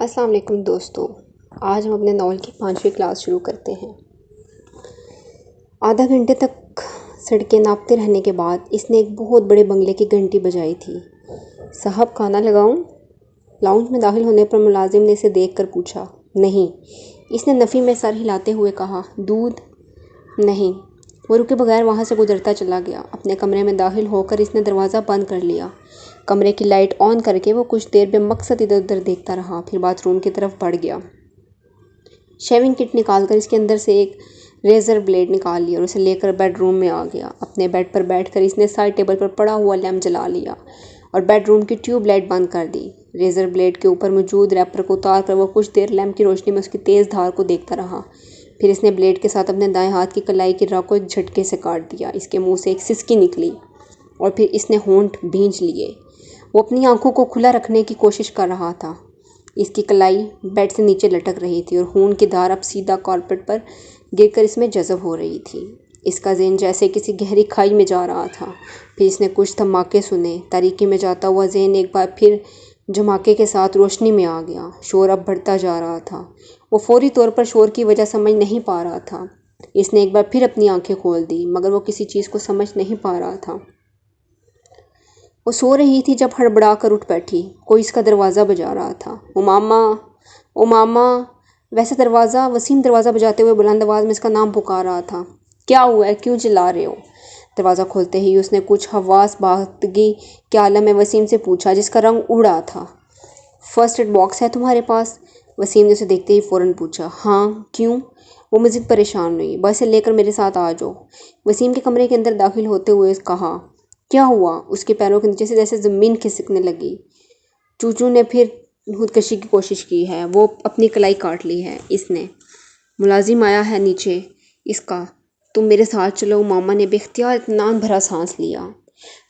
السلام علیکم دوستو، آج ہم اپنے ناول کی 5ویں کلاس شروع کرتے ہیں۔ آدھا گھنٹے تک سڑکیں ناپتے رہنے کے بعد اس نے ایک بہت بڑے بنگلے کی گھنٹی بجائی تھی۔ صاحب کھانا لگاؤں؟ لاؤنج میں داخل ہونے پر ملازم نے اسے دیکھ کر پوچھا۔ نہیں، اس نے نفی میں سر ہلاتے ہوئے کہا۔ دودھ؟ نہیں۔ وہ رکے بغیر وہاں سے گزرتا چلا گیا۔ اپنے کمرے میں داخل ہو کر اس نے دروازہ بند کر لیا۔ کمرے کی لائٹ آن کر کے وہ کچھ دیر بے مقصد ادھر ادھر دیکھتا رہا، پھر باتھ روم کی طرف بڑھ گیا۔ شیونگ کٹ نکال کر اس کے اندر سے ایک ریزر بلیڈ نکال لیا اور اسے لے کر بیڈ روم میں آ گیا۔ اپنے بیڈ پر بیٹھ کر اس نے سائڈ ٹیبل پر پڑا ہوا لیمپ جلا لیا اور بیڈ روم کی ٹیوب لائٹ بند کر دی۔ ریزر بلیڈ کے اوپر موجود ریپر کو اتار کر وہ کچھ دیر لیمپ کی روشنی میں اس کی تیز دھار کو دیکھتا رہا، پھر اس نے بلیڈ کے ساتھ اپنے دائیں ہاتھ کی کلائی کی رگ کو ایک جھٹکے سے کاٹ دیا۔ اس کے منہ سے ایک سسکی نکلی اور پھر اس نے ہونٹ بھینچ لیے۔ وہ اپنی آنکھوں کو کھلا رکھنے کی کوشش کر رہا تھا۔ اس کی کلائی بیڈ سے نیچے لٹک رہی تھی اور خون کی دھار اب سیدھا کارپیٹ پر گر کر اس میں جذب ہو رہی تھی۔ اس کا ذہن جیسے کسی گہری کھائی میں جا رہا تھا۔ پھر اس نے کچھ دھماکے سنے۔ تاریکی میں جاتا ہوا ذہن ایک بار پھر جھماکے کے ساتھ روشنی میں آ گیا۔ شور اب بڑھتا جا رہا تھا۔ وہ فوری طور پر شور کی وجہ سمجھ نہیں پا رہا تھا۔ اس نے ایک بار پھر اپنی آنکھیں کھول دی، مگر وہ کسی چیز کو سمجھ نہیں پا رہا تھا۔ وہ سو رہی تھی جب ہڑبڑا کر اٹھ بیٹھی۔ کوئی اس کا دروازہ بجا رہا تھا۔ امامہ، امامہ! ویسے دروازہ وسیم دروازہ بجاتے ہوئے بلند آواز میں اس کا نام پکار رہا تھا۔ کیا ہوا ہے؟ کیوں چلا رہے ہو؟ دروازہ کھولتے ہی اس نے کچھ حواس باختگی کے عالم میں وسیم سے پوچھا، جس کا رنگ اڑ رہا تھا۔ فرسٹ ایڈ باکس ہے تمہارے پاس؟ وسیم نے اسے دیکھتے ہی فوراً پوچھا۔ ہاں، کیوں؟ وہ مزید پریشان ہوئی۔ بس اسے لے کر میرے ساتھ آ جاؤ۔ وسیم کے کمرے کے اندر داخل ہوتے ہوئے کہا۔ کیا ہوا؟ اس کے پیروں کے نیچے سے جیسے زمین کھسکنے لگی۔ چوچو نے پھر خودکشی کی کوشش کی ہے، وہ اپنی کلائی کاٹ لی ہے اس نے۔ ملازم آیا ہے نیچے اس کا۔ تم میرے ساتھ چلو۔ ماما نے بے اختیار اطمینان بھرا سانس لیا۔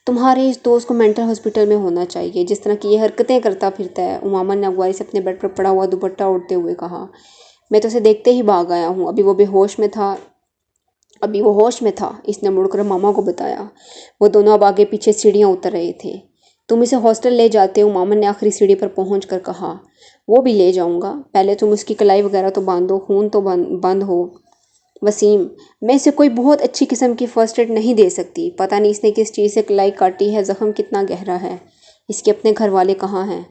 تمہارے اس دوست کو مینٹل ہاسپٹل میں ہونا چاہیے، جس طرح کی یہ حرکتیں کرتا پھرتا ہے، امامہ نے اغواری سے اپنے بیڈ پر پڑا ہوا دوپٹہ اوڑھتے ہوئے کہا۔ میں تو اسے دیکھتے ہی بھاگ آیا ہوں، ابھی وہ ہوش میں تھا، اس نے مڑ کر ماما کو بتایا۔ وہ دونوں اب آگے پیچھے سیڑھیاں اتر رہے تھے۔ تم اسے ہاسٹل لے جاتے ہو؟ ماما نے آخری سیڑھی پر پہنچ کر کہا۔ وہ بھی لے جاؤں گا، پہلے تم اس کی کلائی وغیرہ تو باندھو، خون تو بند ہو۔ وسیم، میں اسے کوئی بہت اچھی قسم کی فرسٹ ایڈ نہیں دے سکتی، پتہ نہیں اس نے کس چیز سے کلائی کاٹی ہے، زخم کتنا گہرا ہے، اس کے اپنے گھر والے کہاں ہیں؟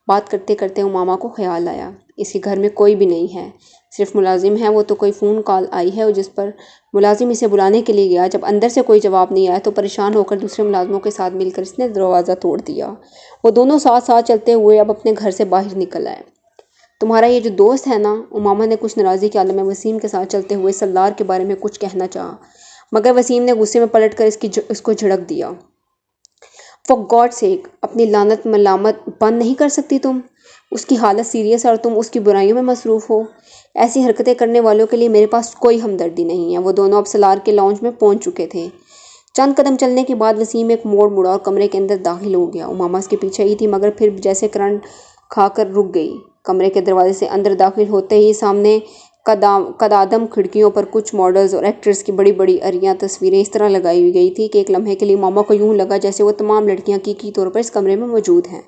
بات کرتے کرتے امامہ کو خیال آیا، اس کے گھر میں کوئی بھی نہیں ہے، صرف ملازم ہے۔ وہ تو کوئی فون کال آئی ہے جس پر ملازم اسے بلانے کے لیے گیا، جب اندر سے کوئی جواب نہیں آیا تو پریشان ہو کر دوسرے ملازموں کے ساتھ مل کر اس نے دروازہ توڑ دیا۔ وہ دونوں ساتھ ساتھ چلتے ہوئے اب اپنے گھر سے باہر نکل آئے۔ تمہارا یہ جو دوست ہے نا، امامہ نے کچھ ناراضی کے عالم میں وسیم کے ساتھ چلتے ہوئے سردار کے بارے میں کچھ کہنا چاہا، مگر وسیم نے غصے میں پلٹ کر اس کو جھڑک دیا۔ فار گاڈ سیک، اپنی لعنت ملامت بند نہیں کر سکتی تم؟ اس کی حالت سیریس ہے اور تم اس کی برائیوں میں مصروف ہو۔ ایسی حرکتیں کرنے والوں کے لیے میرے پاس کوئی ہمدردی نہیں ہے۔ وہ دونوں اب سالار کے لاؤنج میں پہنچ چکے تھے۔ چند قدم چلنے کے بعد وسیم ایک موڑ مڑا اور کمرے کے اندر داخل ہو گیا۔ امامہ اس کے پیچھے ہی تھی، مگر پھر جیسے کرنٹ کھا کر رک گئی۔ کمرے کے دروازے سے اندر داخل ہوتے ہی سامنے قدادم کھڑکیوں پر کچھ ماڈلز اور ایکٹرز کی بڑی بڑی عریاں تصویریں اس طرح لگائی ہوئی گئی تھی کہ ایک لمحے کے لیے امامہ کو یوں لگا جیسے وہ تمام لڑکیاں حقیقی طور پر اس کمرے میں موجود ہیں۔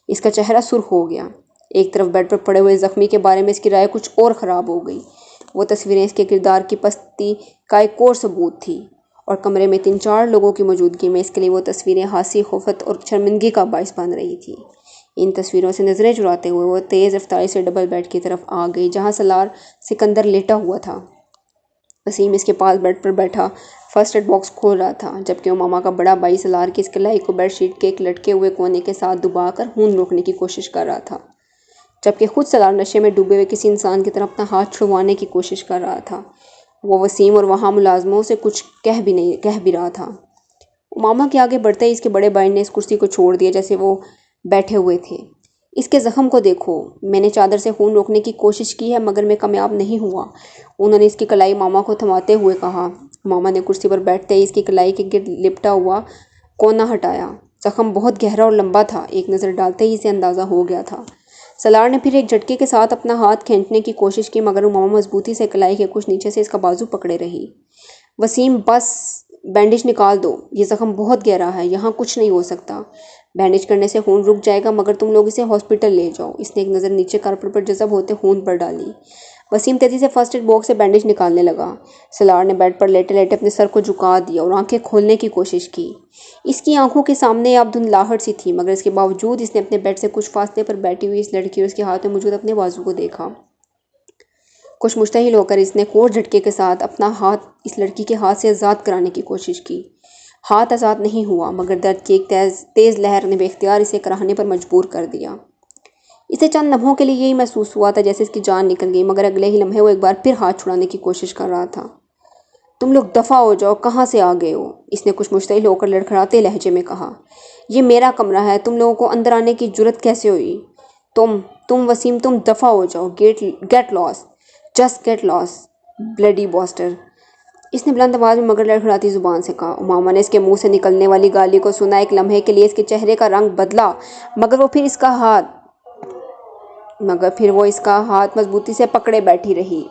اس کا چہرہ سرخ ہو گیا۔ ایک طرف بیڈ پر پڑے ہوئے زخمی کے بارے میں اس کی رائے کچھ اور خراب ہو گئی۔ وہ تصویریں اس کے کردار کی پستی کا ایک اور ثبوت تھی، اور کمرے میں 3-4 لوگوں کی موجودگی میں اس کے لیے وہ تصویریں ہنسی، خفت اور شرمندگی کا باعث بن رہی تھیں۔ ان تصویروں سے نظریں چراتے ہوئے وہ تیز رفتاری سے ڈبل بیڈ کی طرف آ گئی، جہاں سالار سکندر لیٹا ہوا تھا۔ وسیم اس کے پاس بیڈ پر بیٹھا فرسٹ ایڈ باکس کھول رہا تھا، جبکہ امامہ کا بڑا بھائی سالار کی اس کلائی کو بیڈ شیٹ کے ایک لٹکے ہوئے کونے کے ساتھ دبا کر خون روکنے کی کوشش کر رہا تھا، جبکہ خود سالار نشے میں ڈوبے ہوئے کسی انسان کی طرح اپنا ہاتھ چھڑوانے کی کوشش کر رہا تھا۔ وہ وسیم اور وہاں ملازموں سے کچھ کہہ بھی رہا تھا۔ امامہ کے آگے بڑھتے ہی اس کے بڑے بھائی نے اس کرسی کو چھوڑ دیا جیسے وہ بیٹھے ہوئے تھے۔ اس کے زخم کو دیکھو، میں نے چادر سے خون روکنے کی کوشش کی ہے مگر میں کامیاب نہیں ہوا، انہوں نے اس کی کلائی امامہ کو تھماتے ہوئے کہا۔ امامہ نے کرسی پر بیٹھتے ہی اس کی کلائی کے گرد لپٹا ہوا کونا ہٹایا۔ زخم بہت گہرا اور لمبا تھا، ایک نظر ڈالتے ہی اسے اندازہ ہو گیا تھا۔ سالار نے پھر ایک جھٹکے کے ساتھ اپنا ہاتھ کھینچنے کی کوشش کی، مگر امامہ مضبوطی سے کلائی کے کچھ نیچے سے اس کا بازو پکڑے رہی۔ وسیم، بس بینڈیج نکال دو، یہ زخم بہت گہرا ہے، یہاں کچھ نہیں ہو سکتا۔ بینڈیج کرنے سے خون رک جائے گا، مگر تم لوگ اسے ہاسپٹل لے جاؤ۔ اس نے ایک نظر نیچے کارپیٹ پر جذب ہوتے خون پر ڈالی۔ وسیم تیزی سے فرسٹ ایڈ باکس سے بینڈیج نکالنے لگا۔ سلار نے بیڈ پر لیٹے لیٹے اپنے سر کو جھکا دیا اور آنکھیں کھولنے کی کوشش کی۔ اس کی آنکھوں کے سامنے اب دھندلاہٹ سی تھی، مگر اس کے باوجود اس نے اپنے بیڈ سے کچھ فاصلے پر بیٹھی ہوئی اس لڑکی اور اس کے ہاتھ میں موجود اپنے بازو کو دیکھا۔ کچھ مشتعل ہو کر اس نے ایک اور جھٹکے کے ساتھ اپنا ہاتھ اس لڑکی کے ہاتھ سے آزاد کرانے کی کوشش کی۔ ہاتھ آزاد نہیں ہوا، مگر درد کی ایک تیز لہر نے بے اختیار اسے کراہنے پر مجبور کر دیا۔ اسے چند لمحوں کے لیے یہی محسوس ہوا تھا جیسے اس کی جان نکل گئی، مگر اگلے ہی لمحے وہ ایک بار پھر ہاتھ چھڑانے کی کوشش کر رہا تھا۔ تم لوگ دفع ہو جاؤ، کہاں سے آ گئے ہو؟ اس نے کچھ مشتعل ہو کر لڑکھڑاتے لہجے میں کہا۔ یہ میرا کمرہ ہے، تم لوگوں کو اندر آنے کی جرت کیسے ہوئی؟ تم وسیم، تم دفع ہو جاؤ، گیٹ لاس، جسٹ گیٹ لاس، بلڈی باسٹر، اس نے بلند آواز میں مگر لڑکھڑاتی زبان سے کہا۔ امامہ نے اس کے منہ سے نکلنے والی گالی کو سنا۔ ایک لمحے کے لیے اس کے چہرے کا رنگ بدلا، مگر پھر وہ اس کا ہاتھ مضبوطی سے پکڑے بیٹھی رہی۔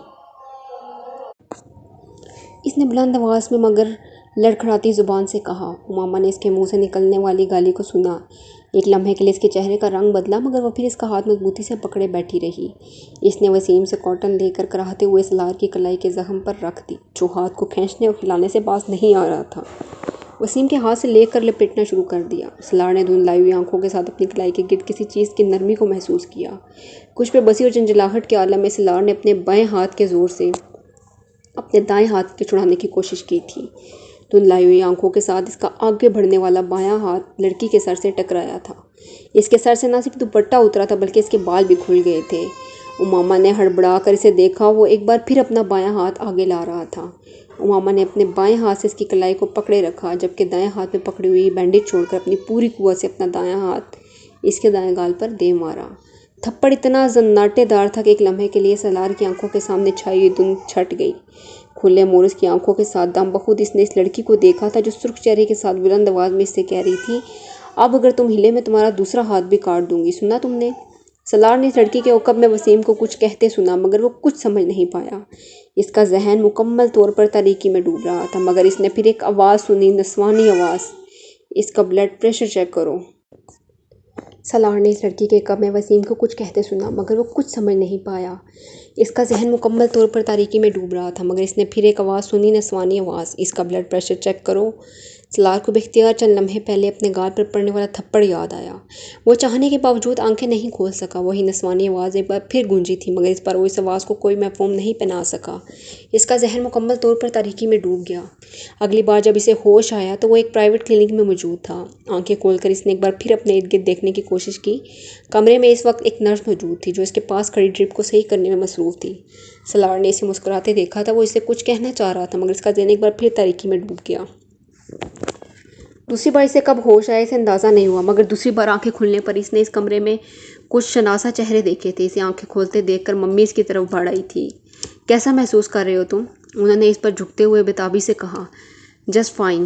اس نے بلند آواز میں مگر لڑکھڑاتی زبان سے کہا۔ امامہ نے اس کے منہ سے نکلنے والی گالی کو سنا۔ ایک لمحے کے لیے اس کے چہرے کا رنگ بدلا، مگر وہ پھر اس کا ہاتھ مضبوطی سے پکڑے بیٹھی رہی۔ اس نے وسیم سے کاٹن لے کر کراہتے ہوئے سلار کی کلائی کے زخم پر رکھ دی، جو ہاتھ کو کھینچنے اور ہلانے سے باز نہیں آ رہا تھا۔ وسیم کے ہاتھ سے لے کر لپیٹنا شروع کر دیا۔ سلار نے دھندلائی ہوئی آنکھوں کے ساتھ اپنی کلائی کے گرد کسی چیز کی نرمی کو محسوس کیا۔ کچھ بے بسی اور جھنجھلاہٹ کے عالم میں سلار نے اپنے بائیں ہاتھ کے زور سے اپنے دائیں ہاتھ کے چھڑانے کی کوشش کی تھی۔ دھندلائی ہوئی آنکھوں کے ساتھ اس کا آگے بڑھنے والا بایاں ہاتھ لڑکی کے سر سے ٹکرایا تھا۔ اس کے سر سے نہ صرف دوپٹہ اترا تھا بلکہ اس کے بال بھی کھل گئے تھے۔ امامہ نے ہڑبڑا کر اسے دیکھا، وہ ایک بار پھر اپنا بایاں ہاتھ آگے لا رہا تھا۔ امامہ نے اپنے بائیں ہاتھ سے اس کی کلائی کو پکڑے رکھا، جبکہ دائیں ہاتھ میں پکڑی ہوئی بینڈیج چھوڑ کر اپنی پوری قوت سے اپنا دایاں ہاتھ اس کے دائیں گال پر دے مارا۔ تھپڑ اتنا زناٹے دار تھا کہ ایک لمحے کے لیے سلار کی آنکھوں کے سامنے چھائی ہوئی دھند چھٹ گئی۔ کھلے منہ اس کی آنکھوں کے ساتھ دم بخود اس نے اس لڑکی کو دیکھا تھا، جو سرخ چہرے کے ساتھ بلند آواز میں اس سے کہہ رہی تھی، اب اگر تم ہلے میں تمہارا دوسرا ہاتھ بھی کاٹ دوں گی، سنا تم نے؟ سلار نے اس لڑکی کے عقب میں وسیم کو کچھ کہتے سنا، مگر وہ کچھ سمجھ نہیں پایا۔ اس کا ذہن مکمل طور پر تاریکی میں ڈوب رہا تھا، مگر اس نے پھر ایک آواز سنی، نسوانی آواز، اس کا بلڈ پریشر چیک کرو۔ سلار نے اس لڑکی کے عقب میں وسیم کو کچھ کہتے سنا، مگر وہ کچھ سمجھ نہیں پایا۔ اس کا ذہن مکمل طور پر تاریکی میں ڈوب رہا تھا، مگر اس نے پھر ایک آواز سنی، نسوانی آواز، اس کا بلڈ پریشر چیک کرو۔ سلار کو بے اختیار چند لمحے پہلے اپنے گال پر پڑنے والا تھپڑ یاد آیا۔ وہ چاہنے کے باوجود آنکھیں نہیں کھول سکا۔ وہی نسوانی آواز ایک بار پھر گونجی تھی، مگر اس بار وہ اس آواز کو کوئی مفہوم نہیں پہنا سکا۔ اس کا ذہن مکمل طور پر تاریکی میں ڈوب گیا۔ اگلی بار جب اسے ہوش آیا تو وہ ایک پرائیویٹ کلینک میں موجود تھا۔ آنکھیں کھول کر اس نے ایک بار پھر اپنے ارد گرد دیکھنے کی کوشش کی۔ کمرے میں اس وقت ایک نرس موجود تھی، جو اس کے پاس کھڑی ڈرپ کو صحیح کرنے میں مصروف تھی۔ سلار نے اسے مسکراتے دیکھا تھا۔ وہ اسے کچھ کہنا چاہ رہا تھا، مگر اس کا ذہن ایک بار پھر تاریکی میں ڈوب گیا۔ دوسری بار اسے کب ہوش آیا اسے اندازہ نہیں ہوا، مگر دوسری بار آنکھیں کھلنے پر اس نے اس کمرے میں کچھ شناسا چہرے دیکھے تھے۔ اسے آنکھیں کھولتے دیکھ کر ممی اس کی طرف بڑھ آئی تھی۔ کیسا محسوس کر رہے ہو تم؟ انہوں نے اس پر جھکتے ہوئے بےتابی سے کہا۔ جسٹ فائن،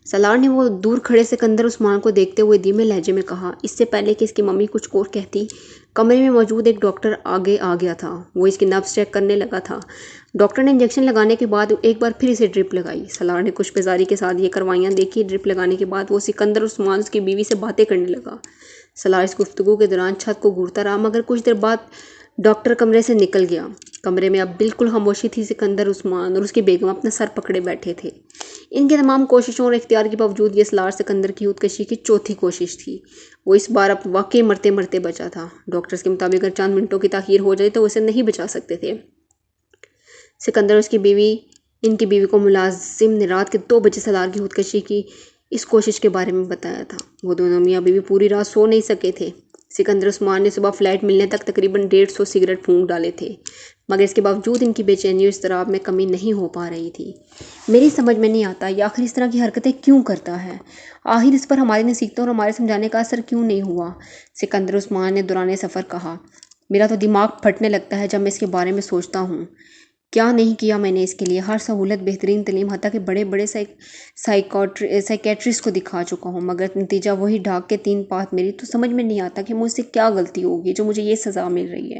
سلار نے وہ دور کھڑے سکندر عثمان کو دیکھتے ہوئے دھیمے لہجے میں کہا۔ اس سے پہلے کہ اس کی ممی کچھ اور کہتی، کمرے میں موجود ایک ڈاکٹر آگے آ گیا تھا۔ وہ اس کی نبض چیک کرنے لگا تھا۔ ڈاکٹر نے انجیکشن لگانے کے بعد ایک بار پھر اسے ڈرپ لگائی۔ سلار نے کچھ بیزاری کے ساتھ یہ کروائیاں دیکھی۔ ڈرپ لگانے کے بعد وہ سکندر عثمان اس کی بیوی سے باتیں کرنے لگا۔ سلار اس گفتگو کے دوران چھت کو گھورتا رہا، مگر کچھ دیر بعد ڈاکٹر کمرے سے نکل گیا۔ کمرے میں اب بالکل خاموشی تھی۔ سکندر عثمان اور اس کی بیگم اپنا سر پکڑے بیٹھے تھے۔ ان کی تمام کوششوں اور اختیار کے باوجود یہ سلار سکندر کی خودکشی کی چوتھی کوشش تھی۔ وہ اس بار اب واقعی مرتے مرتے بچا تھا۔ ڈاکٹرز کے مطابق اگر چند منٹوں کی تاخیر ہو جائے تو وہ اسے نہیں بچا سکتے تھے۔ سکندر اور اس کی بیوی، ان کی بیوی کو ملازم نے رات کے 2 بجے سلار کی خودکشی کی اس کوشش کے بارے میں بتایا تھا۔ وہ دونوں میاں بیوی پوری رات سو نہیں سکے تھے۔ سکندر عثمان نے صبح فلائٹ ملنے تک تقریباً 150 سگریٹ پھونک ڈالے تھے، مگر اس کے باوجود ان کی بے چینی اور اضطراب میں کمی نہیں ہو پا رہی تھی۔ میری سمجھ میں نہیں آتا یہ آخر اس طرح کی حرکتیں کیوں کرتا ہے؟ آخر اس پر ہماری نصیحتوں اور ہمارے سمجھانے کا اثر کیوں نہیں ہوا؟ سکندر عثمان نے دوران سفر کہا۔ میرا تو دماغ پھٹنے لگتا ہے جب میں اس کے بارے میں سوچتا ہوں۔ کیا نہیں کیا میں نے اس کے لیے، ہر سہولت، بہترین تعلیم، حتیٰ کہ بڑے بڑے سائیکیٹرسٹ کو دکھا چکا ہوں، مگر نتیجہ وہی ڈھاک کے 3 پات۔ میری تو سمجھ میں نہیں آتا کہ مجھ سے کیا غلطی ہوگی جو مجھے یہ سزا مل رہی ہے۔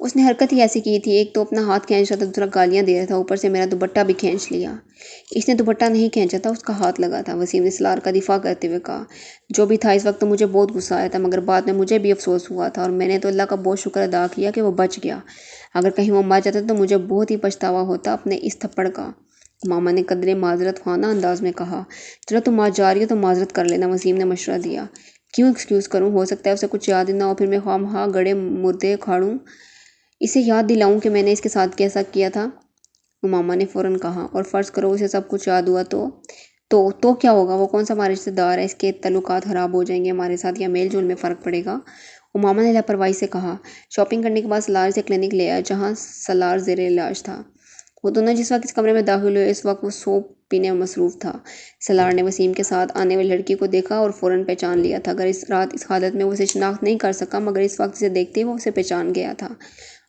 اس نے حرکت ہی ایسی کی تھی، ایک تو اپنا ہاتھ کھینچ رہا تھا، دوسرا گالیاں دے رہا تھا، اوپر سے میرا دوپٹہ بھی کھینچ لیا۔ اس نے دوپٹہ نہیں کھینچا تھا، اس کا ہاتھ لگا تھا۔ وسیم نے سلار کا دفاع کرتے ہوئے کہا، جو بھی تھا اس وقت تو مجھے بہت غصہ آیا تھا، مگر بعد میں مجھے بھی افسوس ہوا تھا، اور میں نے تو اللہ کا بہت شکر ادا کیا کہ وہ بچ گیا۔ اگر کہیں وہ مر جاتا تو مجھے بہت ہی پچھتاوا ہوتا اپنے اس تھپڑ کا۔ ماما نے قدرے معذرت خوانا انداز میں کہا، چلو تم آج جا رہی ہو تو معذرت کر لینا۔ وسیم نے مشورہ دیا۔ کیوں ایکسکیوز کروں؟ ہو سکتا ہے اسے کچھ یاد ہی نہ ہو، پھر میں خواہ گڑے مردے کھاڑوں اسے یاد دلاؤں کہ میں نے اس کے ساتھ کیسا کیا تھا۔ ماما نے فوراً کہا، اور فرض کرو اسے سب کچھ یاد ہوا تو کیا ہوگا؟ وہ کون سا ہمارا رشتہ دار ہے؟ اس کے تعلقات خراب ہو جائیں گے ہمارے ساتھ، یا میل جول میں فرق پڑے گا؟ ماما نے لاپرواہی سے کہا۔ شاپنگ کرنے کے بعد سلار سے کلینک لے آیا جہاں سلار زیر علاج تھا۔ وہ دونوں جس وقت اس کمرے میں داخل ہوئے اس وقت وہ سوپ پینے میں مصروف تھا۔ سلار نے وسیم کے ساتھ آنے والی لڑکی کو دیکھا اور فوراً پہچان لیا تھا۔ اگر اس رات اس حالت میں وہ اسے شناخت نہیں کر سکا، مگر اس وقت اسے دیکھتے ہی وہ اسے پہچان گیا تھا۔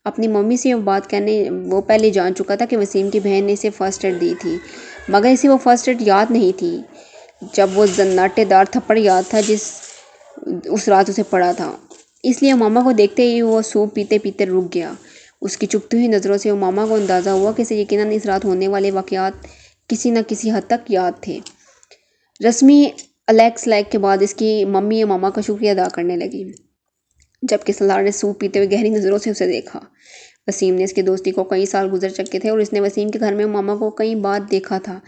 اپنی ممی سے وہ بات کہنے وہ پہلے جان چکا تھا کہ وسیم کی بہن نے اسے فرسٹ ایڈ دی تھی، مگر اسے وہ فرسٹ ایڈ یاد نہیں تھی۔ جب وہ زناٹے دار تھپڑ یاد تھا جس اس رات اسے پڑا تھا، اس لیے ماما کو دیکھتے ہی وہ سوپ پیتے پیتے رک گیا۔ اس کی چبھتی ہوئی نظروں سے ماما کو اندازہ ہوا کہ اسے یقیناً اس رات ہونے والے واقعات کسی نہ کسی حد تک یاد تھے۔ رسمی الیکس لیک کے بعد اس کی ممی ماما کا شکریہ ادا کرنے لگی، جبکہ سلار نے سوپ پیتے ہوئے گہری نظروں سے اسے دیکھا۔ وسیم نے اس کی دوستی کو کئی سال گزر چکے تھے اور اس نے وسیم کے گھر میں ماما کو کئی بار دیکھا تھا،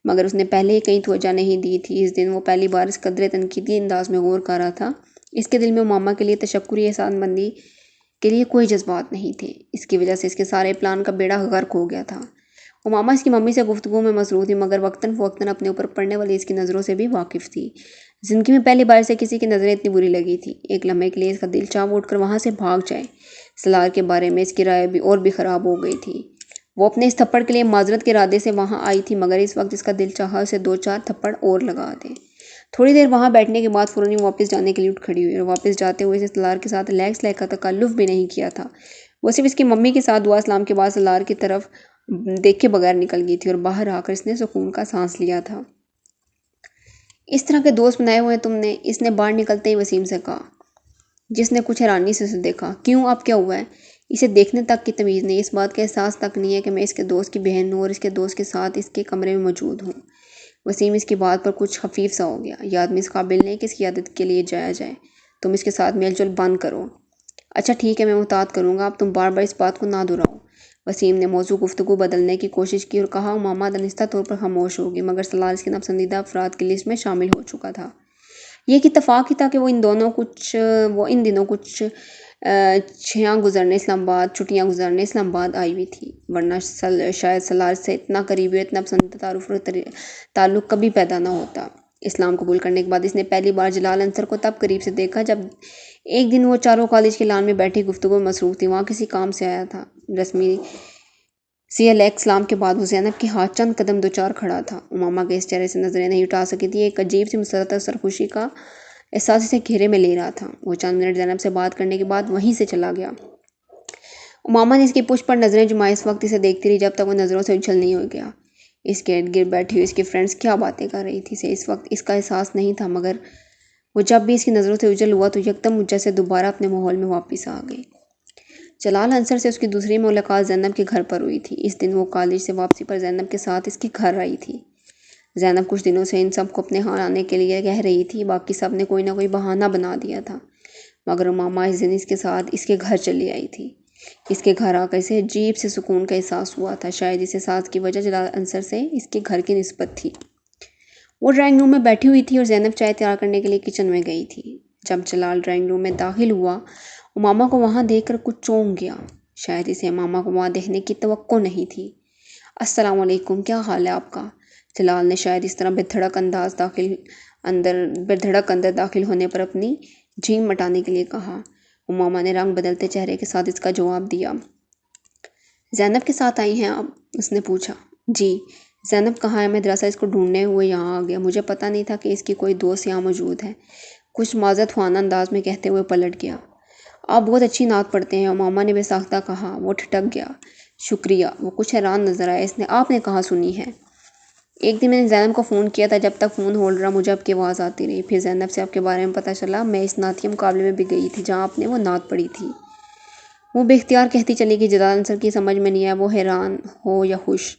مگر اس نے پہلے ہی کہیں توجہ نہیں دی تھی۔ اس دن وہ پہلی بار اس قدرے تنقیدی انداز میں غور کر رہا تھا۔ اس کے دل میں ماما کے لیے تشکری احسان مندی کے لیے کوئی جذبات نہیں تھے۔ اس کی وجہ سے اس کے سارے پلان کا بیڑا غرق ہو گیا تھا۔ وہ ماما اس کی ممی سے گفتگو میں مصروف تھی، مگر وقتاً فوقتاً اپنے اوپر پڑنے والی اس کی نظروں سے بھی واقف تھی۔ زندگی میں پہلی بار سے کسی کی نظریں اتنی بری لگی تھی۔ ایک لمحے کے لیے اس کا دل چاہ اٹھ کر وہاں سے بھاگ جائے۔ سلار کے بارے میں اس کی رائے بھی اور بھی خراب ہو گئی تھی۔ وہ اپنے اس تھپڑ کے لیے معذرت کے ارادے سے وہاں آئی تھی، مگر اس وقت اس کا دل چاہا اسے دو چار تھپڑ اور لگا دے۔ تھوڑی دیر وہاں بیٹھنے کے بعد فوراً واپس جانے کے لیے اٹھ کھڑی ہوئی، اور واپس جاتے ہوئے اسے سلار کے ساتھ لیکس لیک کا تکلف بھی نہیں کیا تھا۔ وہ صرف اس کی ممی کے ساتھ دعا سلام کے بعد سلار کی طرف دیکھے بغیر نکل گئی تھی، اور باہر آ کر اس نے سکون کا سانس لیا تھا۔ اس طرح کے دوست بنائے ہوئے تم نے؟ اس نے باہر نکلتے ہی وسیم سے کہا، جس نے کچھ حیرانی سے اسے دیکھا۔ کیوں، اب کیا ہوا ہے؟ اسے دیکھنے تک کی تمیز نہیں، اس بات کا احساس تک نہیں ہے کہ میں اس کے دوست کی بہن ہوں اور اس کے دوست کے ساتھ اس کے کمرے میں موجود ہوں۔ وسیم اس کی بات پر کچھ خفیف سا ہو گیا۔ یہ آدمی اس قابل نہیں کہ اس کی عادت کے لیے جایا جائے۔ تم اس کے ساتھ میل جول بند کرو۔ اچھا ٹھیک ہے، میں محتاط کروں گا، اب تم بار بار اس بات کو نہ دہراؤ۔ وسیم نے موضوع گفتگو بدلنے کی کوشش کی اور کہا، ماما دانستہ طور پر خاموش ہوگی، مگر سلار اس کے ناپسندیدہ افراد کی لسٹ میں شامل ہو چکا تھا۔ یہ ایک اتفاق ہی تھا کہ وہ ان دنوں کچھ چھٹیاں گزارنے اسلام آباد آئی ہوئی تھی، ورنہ شاید سلار سے اتنا قریبی اور اتنا پسندیدہ تعلق کبھی پیدا نہ ہوتا۔ اسلام قبول کرنے کے بعد اس نے پہلی بار جلال انصر کو تب قریب سے دیکھا جب ایک دن وہ چاروں کالج کے لان میں بیٹھی گفتگو میں مصروف تھی۔ وہاں کسی کام سے آیا تھا۔ رسمی سی علیہ السلام کے بعد وہ زینب کے ہاتھ چند قدم دوچار کھڑا تھا۔ ماما کے اس چہرے سے نظریں نہیں اٹھا سکی تھی۔ ایک عجیب سی مسرت اور سرخوشی کا احساس اسے گھیرے میں لے رہا تھا۔ وہ چند منٹ زینب سے بات کرنے کے بعد وہیں سے چلا گیا۔ ماما نے اس کی پشت پر نظریں جمائے اس وقت اسے دیکھتی رہی جب تک وہ نظروں سے اچھل نہیں ہو گیا۔ اس کے ارد گرد بیٹھی ہوئی اس کی فرینڈز کیا باتیں کر رہی تھی اسے اس وقت اس کا احساس نہیں تھا، مگر وہ جب بھی اس کی نظروں سے اجل ہوا تو یکدم جیسے دوبارہ اپنے ماحول میں واپس آ گئی۔ جلال انصر سے اس کی دوسری ملاقات زینب کے گھر پر ہوئی تھی۔ اس دن وہ کالج سے واپسی پر زینب کے ساتھ اس کے گھر آئی تھی۔ زینب کچھ دنوں سے ان سب کو اپنے ہاں آنے کے لیے کہہ رہی تھی، باقی سب نے کوئی نہ کوئی بہانہ بنا دیا تھا، مگر ماما اس دن اس کے ساتھ اس کے گھر چلی آئی تھی۔ اس کے گھر آ کر اسے عجیب سے سکون کا احساس ہوا تھا۔ شاید اس احساس کی وجہ جلال انصر سے اس کے گھر کی نسبت تھی۔ وہ ڈرائنگ روم میں بیٹھی ہوئی تھی اور زینب چائے تیار کرنے کے لیے کچن میں گئی تھی۔ جب جلال ڈرائنگ روم میں داخل ہوا، وہ ماما کو وہاں دیکھ کر کچھ چونک گیا۔ شاید اسے ماما کو وہاں دیکھنے کی توقع نہیں تھی۔ السلام علیکم، کیا حال ہے آپ کا؟ جلال نے شاید اس طرح بے دھڑک اندر داخل ہونے پر اپنی جھیم مٹانے کے لیے کہا۔ وہ ماما نے رنگ بدلتے چہرے کے ساتھ اس کا جواب دیا۔ زینب کے ساتھ آئی ہیں آپ؟ اس نے پوچھا۔ جی۔ زینب کہاں ہے؟ میں دراصل اس کو ڈھونڈنے ہوئے یہاں آ گیا، مجھے پتہ نہیں تھا کہ اس کی کوئی دوست یہاں موجود ہے، کچھ معذرت خواہ انداز میں کہتے ہوئے پلٹ گیا۔ آپ بہت اچھی نعت پڑھتے ہیں، ماما نے بے ساختہ کہا۔ وہ ٹھٹک گیا۔ شکریہ۔ وہ کچھ حیران نظر آیا۔ آپ نے کہاں سنی ہے؟ ایک دن میں نے زینب کو فون کیا تھا، جب تک فون ہولڈ رہا مجھے آپ کی آواز آتی رہی، پھر زینب سے آپ کے بارے میں پتہ چلا، میں اس نعتیہ مقابلے میں بھی گئی تھی جہاں آپ نے وہ نعت پڑھی تھی۔ وہ بے اختیار کہتی چلی کہ جلال انصر کی سمجھ میں نہیں آیا وہ حیران ہو یا خوش۔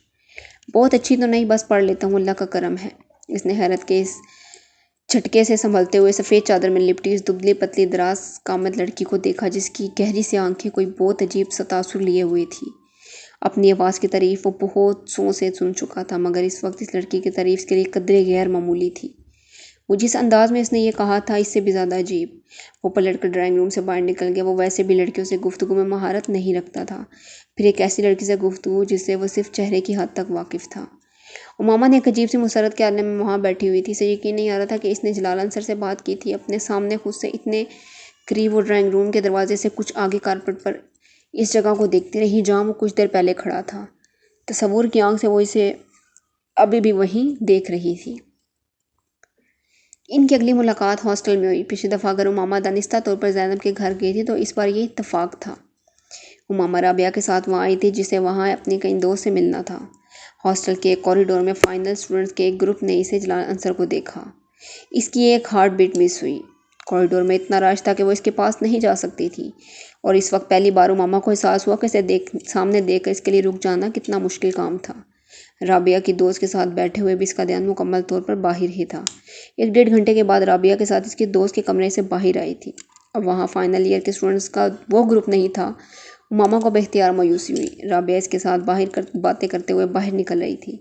بہت اچھی تو نہیں، بس پڑھ لیتا ہوں، اللہ کا کرم ہے۔ اس نے حیرت کے اس جھٹکے سے سنبھلتے ہوئے سفید چادر میں لپٹی اس دبلی پتلی دراز قامت لڑکی کو دیکھا جس کی گہری سی آنکھیں کوئی بہت عجیب سا تاثر لیے ہوئی تھی۔ اپنی آواز کی تعریف وہ بہت سوں سے سن چکا تھا، مگر اس وقت اس لڑکی کی تعریف اس کے لیے قدرے غیر معمولی تھی۔ وہ جس انداز میں اس نے یہ کہا تھا اس سے بھی زیادہ عجیب۔ وہ پلٹ کر ڈرائنگ روم سے باہر نکل گیا۔ وہ ویسے بھی لڑکیوں سے گفتگو میں مہارت نہیں رکھتا تھا، پھر ایک ایسی لڑکی سے گفتگو جس سے وہ صرف چہرے کی حد تک واقف تھا۔ امامہ نے ایک عجیب سی مسرت کے عالم میں وہاں بیٹھی ہوئی تھی۔ اسے یقین نہیں آ رہا تھا کہ اس نے جلال انصر سے بات کی تھی۔ اپنے سامنے خود سے اتنے قریب وہ ڈرائنگ روم کے دروازے سے کچھ آگے کارپٹ پر اس جگہ کو دیکھتی رہی جہاں وہ کچھ دیر پہلے کھڑا تھا۔ تصور کی آنکھ سے وہ اسے ابھی بھی وہیں دیکھ رہی تھی۔ ان کی اگلی ملاقات ہاسٹل میں ہوئی۔ پچھلی دفعہ اگر امامہ دانستہ طور پر زینب کے گھر گئی تھی تو اس بار یہ اتفاق تھا۔ امامہ رابعہ کے ساتھ وہاں آئی تھی جسے وہاں اپنے کئی دوست سے ملنا تھا۔ ہاسٹل کے ایک کوریڈور میں فائنل اسٹوڈنٹس کے ایک گروپ نے اسے جلال انصر کو دیکھا۔ اس کی ایک ہارٹ بیٹ مس ہوئی۔ کوریڈور میں اتنا رش تھا کہ وہ اس کے پاس نہیں جا سکتی تھی، اور اس وقت پہلی بار امامہ کو احساس ہوا کہ اسے سامنے دیکھ کر اس کے لیے رک جانا کتنا مشکل کام تھا۔ رابعہ کی دوست کے ساتھ بیٹھے ہوئے بھی اس کا دھیان مکمل طور پر باہر ہی تھا۔ 1 ڈیڑھ گھنٹے کے بعد رابعہ کے ساتھ اس کی دوست کے کمرے سے باہر آئی تھی۔ اب وہاں فائنل ایئر کے اسٹوڈنٹس کا وہ گروپ نہیں تھا۔ امامہ کو باختیار مایوسی ہوئی۔ رابعہ اس کے ساتھ باتیں کرتے ہوئے باہر نکل رہی تھی۔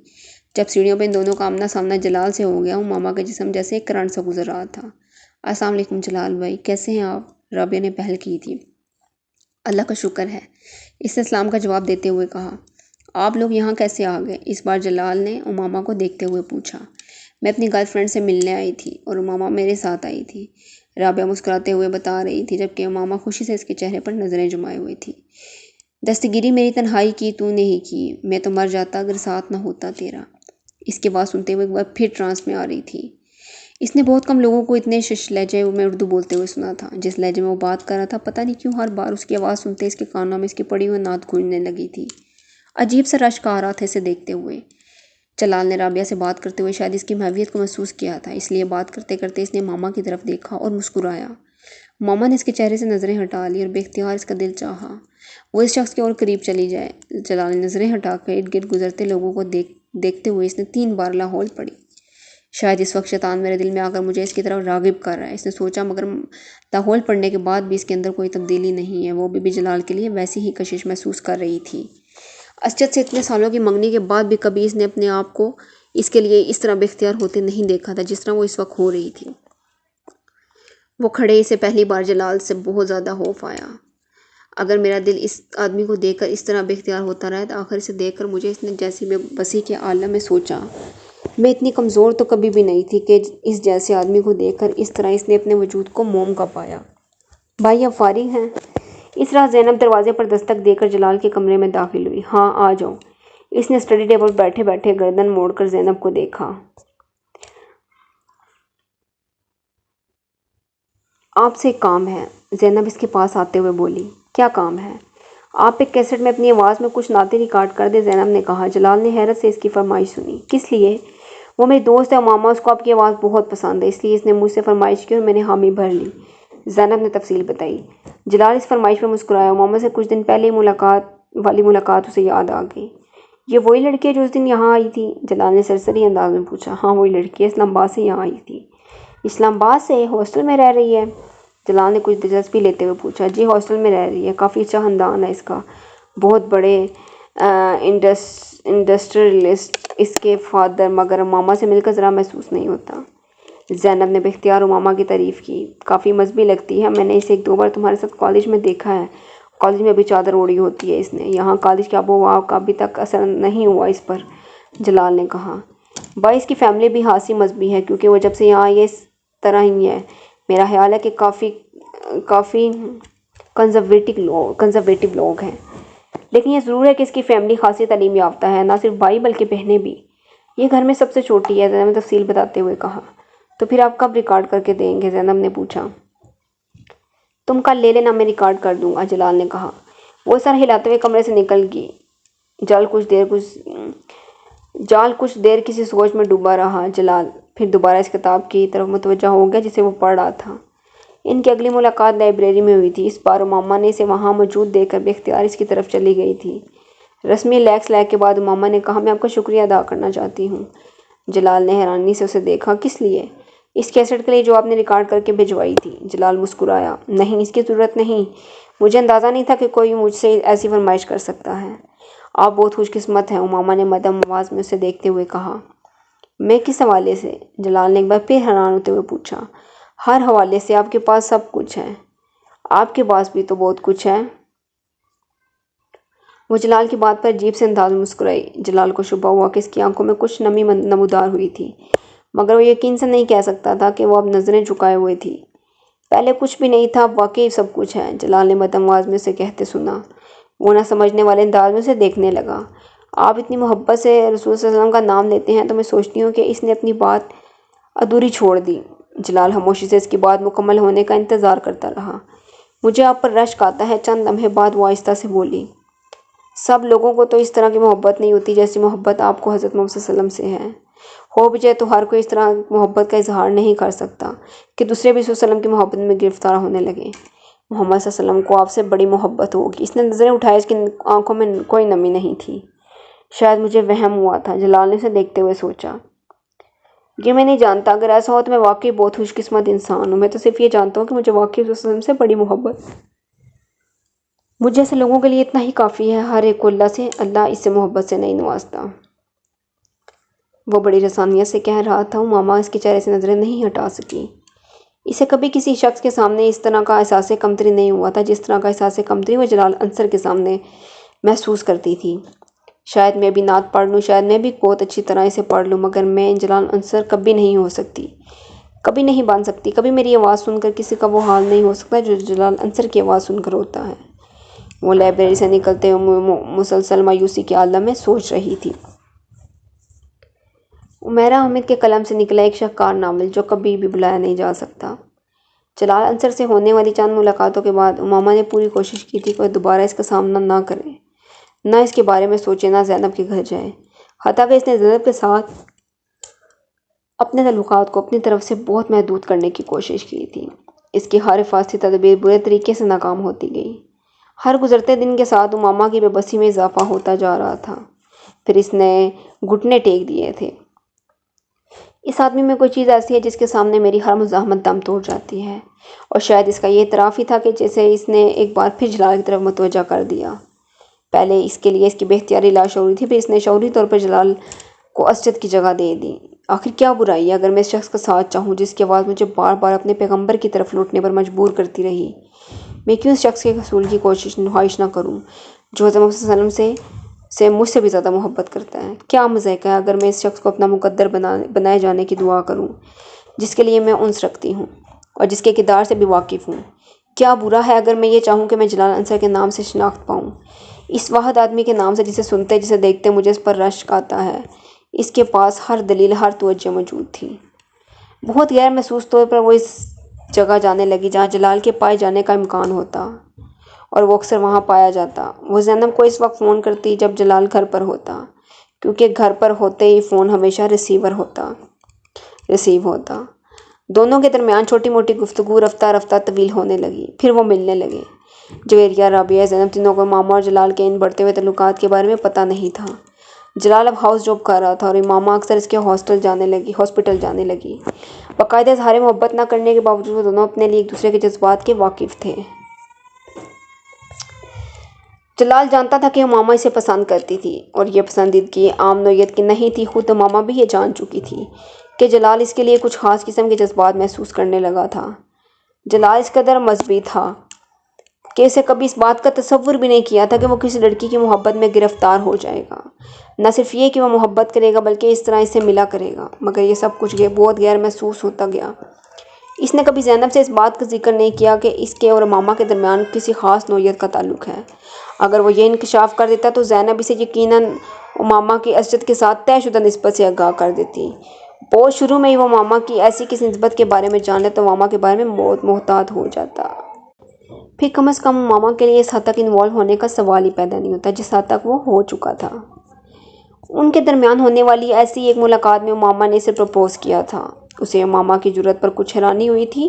جب سیڑھیوں پہ ان دونوں کا آمنا سامنا جلال سے ہو گیا، امامہ کا جسم جیسے ایک کرنٹ سے گزر رہا تھا۔ السلام علیکم جلال بھائی، کیسے ہیں آپ؟ رابعہ نے پہل کی تھی۔ اللہ کا شکر ہے، اس نے سلام کا جواب دیتے ہوئے کہا۔ آپ لوگ یہاں کیسے آ گئے؟ اس بار جلال نے امامہ کو دیکھتے ہوئے پوچھا۔ میں اپنی گرل فرینڈ سے ملنے آئی تھی اور امامہ میرے ساتھ آئی تھی، رابعہ مسکراتے ہوئے بتا رہی تھی، جبکہ امامہ خوشی سے اس کے چہرے پر نظریں جمائے ہوئی تھی۔ دستگیری میری تنہائی کی تو نے ہی کی، میں تو مر جاتا اگر ساتھ نہ ہوتا تیرا۔ اس کی بات سنتے ہوئے ایک بار پھر ٹرانس میں آ رہی تھی۔ اس نے بہت کم لوگوں کو اتنے شش لہجے میں اردو بولتے ہوئے سنا تھا جس لہجے میں وہ بات کر رہا تھا۔ پتہ نہیں کیوں ہر بار اس کی آواز سنتے اس کے کانوں میں اس کی پڑی ہوئی نعت گونجنے لگی تھی۔ عجیب سا رشک آ رہا تھا اسے دیکھتے ہوئے۔ جلال نے رابعہ سے بات کرتے ہوئے شاید اس کی محویت کو محسوس کیا تھا، اس لیے بات کرتے کرتے اس نے ماما کی طرف دیکھا اور مسکرایا۔ ماما نے اس کے چہرے سے نظریں ہٹا لی اور بے اختیار اس کا دل چاہا وہ اس شخص کے اور قریب چلی جائے۔ جلال نے نظریں ہٹا کر ارد گرد گزرتے لوگوں کو دیکھتے ہوئے اس نے 3 بار لاہور پڑھی۔ شاید اس وقت شیطان میرے دل میں آ کر مجھے اس کی طرف راغب کر رہا ہے، اس نے سوچا، مگر لاہور پڑھنے کے بعد بھی اس کے اندر کوئی تبدیلی نہیں ہے۔ وہ بھی جلال کے لیے ویسی ہی کشش محسوس کر رہی تھی۔ اسجد سے اتنے سالوں کی منگنی کے بعد بھی کبھی اس نے اپنے آپ کو اس کے لیے اس طرح بے اختیار ہوتے نہیں دیکھا تھا جس طرح وہ اس وقت ہو رہی تھی۔ وہ کھڑے اسے پہلی بار جلال سے بہت زیادہ خوف آیا۔ اگر میرا دل اس آدمی کو دیکھ کر اس طرح بے اختیار ہوتا رہا تو آخر اسے دیکھ کر مجھے اس نے جیسی بے بسی کے عالم میں سوچا، میں اتنی کمزور تو کبھی بھی نہیں تھی کہ اس جیسے آدمی کو دیکھ کر اس طرح اس نے اپنے وجود کو موم کا پایا۔ بھائی آپ فارغ ہیں؟ اس طرح زینب دروازے پر دستک دے کر جلال کے کمرے میں داخل ہوئی۔ ہاں آ جاؤ۔ اس نے اسٹڈی ٹیبل پر بیٹھے بیٹھے گردن موڑ کر زینب کو دیکھا۔ آپ سے ایک کام ہے، زینب اس کے پاس آتے ہوئے بولی۔ کیا کام ہے؟ آپ ایک کیسٹ میں اپنی آواز میں کچھ نعتیں ریکارڈ کر دیں، زینب نے کہا۔ جلال نے حیرت سے اس کی فرمائش سنی۔ کس لیے؟ وہ میری دوست ہے امامہ، اس کو آپ کی آواز بہت پسند ہے، اس لیے اس نے مجھ سے فرمائش کی اور میں نے حامی بھر لی، زینب نے تفصیل بتائی۔ جلال اس فرمائش پر مسکرایا۔ امامہ سے کچھ دن پہلے والی ملاقات اسے یاد آ گئی۔ یہ وہی لڑکی ہے جو اس دن یہاں آئی تھی؟ جلال نے سرسری انداز میں پوچھا۔ ہاں وہی لڑکی ہے، اسلام آباد سے یہاں آئی تھی۔ اسلام آباد سے؟ ہاسٹل میں رہ رہی ہے؟ جلال نے کچھ دلچسپی لیتے ہوئے پوچھا۔ جی ہاسٹل میں رہ رہی ہے، کافی اچھا خاندان ہے اس کا، بہت بڑے انڈسٹریلسٹ اس کے فادر، مگر امامہ سے مل کر ذرا محسوس نہیں ہوتا۔ زینب نے بے اختیار امامہ کی تعریف کی۔ کافی مذہبی لگتی ہے، میں نے اسے 1-2 بار تمہارے ساتھ کالج میں دیکھا ہے، کالج میں بھی چادر اوڑھی ہوتی ہے اس نے۔ یہاں کالج کی آب و ہوا کا ابھی تک اثر نہیں ہوا اس پر، جلال نے کہا۔ بھائی اس کی فیملی بھی خاصی مذہبی ہے، کیونکہ وہ جب سے یہاں آئی ہے اس طرح ہی ہے۔ میرا خیال ہے کہ کافی کنزرویٹو لوگ ہیں، لیکن یہ ضرور ہے کہ اس کی فیملی خاصی تعلیم یافتہ ہے، نہ صرف بھائی بلکہ بہنیں بھی۔ یہ گھر میں سب سے چھوٹی ہے، زینب نے تفصیل بتاتے ہوئے کہا۔ تو پھر آپ کب ریکارڈ کر کے دیں گے؟ زینب نے پوچھا۔ تم کل لے لینا، میں ریکارڈ کر دوں گا، جلال نے کہا۔ وہ سر ہلاتے ہوئے کمرے سے نکل گئی۔ جال کچھ دیر کسی سوچ میں ڈوبا رہا۔ جلال پھر دوبارہ اس کتاب کی طرف متوجہ ہو گیا جسے وہ پڑھ رہا تھا۔ ان کی اگلی ملاقات لائبریری میں ہوئی تھی۔ اس بار امامہ نے اسے وہاں موجود دیکھ کر بے اختیار اس کی طرف چلی گئی تھی۔ رسمی لیکس لیک کے بعد امامہ نے کہا، میں آپ کا شکریہ ادا کرنا چاہتی ہوں۔ جلال نے حیرانی سے اسے دیکھا۔ کس لیے؟ اس کیسٹ کے لیے جو آپ نے ریکارڈ کر کے بھجوائی تھی۔ جلال مسکرایا۔ نہیں، اس کی ضرورت نہیں، مجھے اندازہ نہیں تھا کہ کوئی مجھ سے ایسی فرمائش کر سکتا ہے۔ آپ بہت خوش قسمت ہیں، امامہ نے مدھم آواز میں اسے دیکھتے ہوئے کہا۔ میں کس حوالے سے؟ جلال نے ایک بار پھر حیران ہوتے ہوئے پوچھا۔ ہر حوالے سے، آپ کے پاس سب کچھ ہے۔ آپ کے پاس بھی تو بہت کچھ ہے۔ وہ جلال کی بات پر عجیب سے انداز میں مسکرائی۔ جلال کو شبہ ہوا کہ اس کی آنکھوں میں کچھ نمی نمودار ہوئی تھی، مگر وہ یقین سے نہیں کہہ سکتا تھا کہ وہ اب نظریں جھکائے ہوئے تھی۔ پہلے کچھ بھی نہیں تھا، اب واقعی سب کچھ ہے، جلال نے مدھم آواز میں اسے کہتے سنا۔ وہ نہ سمجھنے والے انداز میں اسے دیکھنے لگا۔ آپ اتنی محبت سے رسول صلی اللہ علیہ وسلم کا نام لیتے ہیں تو میں سوچتی ہوں کہ اس نے اپنی بات ادھوری چھوڑ دی۔ جلال خاموشی سے اس کی بات مکمل ہونے کا انتظار کرتا رہا۔ مجھے آپ پر رشک آتا ہے۔ چند لمحے بعد وہ آہستہ سے بولی۔ سب لوگوں کو تو اس طرح کی محبت نہیں ہوتی جیسی محبت آپ کو حضرت محمد صلی اللہ علیہ وسلم سے ہے۔ ہو بھی جائے تو ہر کوئی اس طرح محبت کا اظہار نہیں کر سکتا کہ دوسرے بھی صلی اللہ علیہ وسلم کی محبت میں گرفتار ہونے لگے۔ محمد صلی اللہ علیہ وسلم کو آپ سے بڑی محبت ہوگی۔ اس نے نظریں اٹھائی، اس کی آنکھوں میں کوئی نمی نہیں تھی۔ شاید مجھے وہم ہوا تھا، جلال نے اسے دیکھتے ہوئے سوچا۔ یہ میں نہیں جانتا، اگر ایسا ہو تو میں واقعی بہت خوش قسمت انسان ہوں۔ میں تو صرف یہ جانتا ہوں کہ مجھے واقعی صلی اللہ علیہ وسلم سے بڑی محبت۔ مجھ جیسے لوگوں کے لیے اتنا ہی کافی ہے۔ ہر ایک کو اللہ اس سے محبت سے نہیں نوازتا۔ وہ بڑی رسانیت سے کہہ رہا تھا۔ امامہ اس کے چہرے سے نظریں نہیں ہٹا سکی۔ اسے کبھی کسی شخص کے سامنے اس طرح کا احساس کمتری نہیں ہوا تھا جس طرح کا احساس کمتری وہ جلال انصر کے سامنے محسوس کرتی تھی۔ شاید میں بھی نعت پڑھ لوں، شاید میں بھی بہت اچھی طرح اسے پڑھ لوں، مگر میں جلال انصر کبھی نہیں ہو سکتی، کبھی نہیں بن سکتی۔ کبھی میری آواز سن کر کسی کا وہ حال نہیں ہو سکتا جو جلال انصر کی آواز سن کر ہوتا ہے۔ وہ لائبریری سے نکلتے ہوئے مسلسل مایوسی کے عالم میں سوچ رہی تھی۔ عمیرہ حامد کے قلم سے نکلا ایک شاہکار ناول جو کبھی بھی بھلایا نہیں جا سکتا۔ جلال انصر سے ہونے والی چند ملاقاتوں کے بعد امامہ نے پوری کوشش کی تھی کہ وہ دوبارہ اس کا سامنا نہ کرے، نہ اس کے بارے میں سوچے، نہ زینب کے گھر جائے۔ حتیٰ کہ اس نے زینب کے ساتھ اپنے تعلقات کو اپنی طرف سے بہت محدود کرنے کی کوشش کی تھی۔ اس کی ہر حفاظتی تدبیر برے طریقے سے ناکام ہوتی گئی۔ ہر گزرتے دن کے ساتھ امامہ کی بے بسی میں اضافہ ہوتا جا رہا تھا۔ پھر اس نے گھٹنے ٹیک دیے تھے۔ اس آدمی میں کوئی چیز ایسی ہے جس کے سامنے میری ہر مزاحمت دم توڑ جاتی ہے، اور شاید اس کا یہ اعتراف ہی تھا کہ جسے اس نے ایک بار پھر جلال کی طرف متوجہ کر دیا۔ پہلے اس کے لیے اس کی بے اختیاری لاشعوری تھی، پھر اس نے شعوری طور پر جلال کو اسجد کی جگہ دے دی۔ آخر کیا برائی ہے اگر میں اس شخص کا ساتھ چاہوں جس کی آواز مجھے بار بار اپنے پیغمبر کی طرف لوٹنے پر مجبور کرتی رہی؟ میں کیوں اس شخص کے حصول کی خواہش نہ کروں جو حضرت محمد صلی اللہ علیہ وسلم سے مجھ سے بھی زیادہ محبت کرتا ہے؟ کیا مضحکہ ہے اگر میں اس شخص کو اپنا مقدر بنائے جانے کی دعا کروں جس کے لیے میں انس رکھتی ہوں اور جس کے کردار سے بھی واقف ہوں؟ کیا برا ہے اگر میں یہ چاہوں کہ میں جلال انصر کے نام سے شناخت پاؤں، اس واحد آدمی کے نام سے جسے سنتے جسے دیکھتے مجھے اس پر رشک آتا ہے؟ اس کے پاس ہر دلیل، ہر توجہ موجود تھی۔ بہت غیر محسوس طور پر وہ اس جگہ جانے لگی جہاں جلال کے پائے جانے کا امکان ہوتا، اور وہ اکثر وہاں پایا جاتا۔ وہ زینب کو اس وقت فون کرتی جب جلال گھر پر ہوتا، کیونکہ گھر پر ہوتے ہی فون ہمیشہ ریسیو ہوتا۔ دونوں کے درمیان چھوٹی موٹی گفتگو رفتہ رفتہ طویل ہونے لگی، پھر وہ ملنے لگے۔ جویریہ، رابعہ، زینب تینوں کو امامہ اور جلال کے ان بڑھتے ہوئے تعلقات کے بارے میں پتہ نہیں تھا۔ جلال اب ہاؤس جاب کر رہا تھا اور امامہ اکثر اس کے ہاسپٹل جانے لگی۔ باقاعدہ اظہار محبت نہ کرنے کے باوجود وہ دونوں اپنے لیے ایک دوسرے کے جذبات کے واقف تھے۔ جلال جانتا تھا کہ امامہ اسے پسند کرتی تھی، اور یہ پسندیدگی عام نوعیت کی نہیں تھی۔ خود امامہ بھی یہ جان چکی تھی کہ جلال اس کے لیے کچھ خاص قسم کے جذبات محسوس کرنے لگا تھا۔ جلال اس قدر مذہبی تھا کہ اسے کبھی اس بات کا تصور بھی نہیں کیا تھا کہ وہ کسی لڑکی کی محبت میں گرفتار ہو جائے گا۔ نہ صرف یہ کہ وہ محبت کرے گا بلکہ اس طرح اس سے ملا کرے گا، مگر یہ سب کچھ بہت غیر محسوس ہوتا گیا۔ اس نے کبھی زینب سے اس بات کا ذکر نہیں کیا کہ اس کے اور امامہ کے درمیان کسی خاص نوعیت کا تعلق ہے۔ اگر وہ یہ انکشاف کر دیتا تو زینب اسے یقیناً امامہ کی اسجد کے ساتھ طے شدہ نسبت سے آگاہ کر دیتی۔ بہت شروع میں ہی وہ امامہ کی ایسی کسی نسبت کے بارے میں جان لے تو امامہ کے بارے میں بہت محتاط ہو جاتا۔ پھر کم از کم امامہ کے لیے اس حد تک انوالو ہونے کا سوال ہی پیدا نہیں ہوتا جس حد تک وہ ہو چکا تھا۔ ان کے درمیان ہونے والی ایسی ایک ملاقات میں امامہ نے اسے پرپوز کیا تھا۔ اسے امامہ کی جرأت پر کچھ حیرانی ہوئی تھی،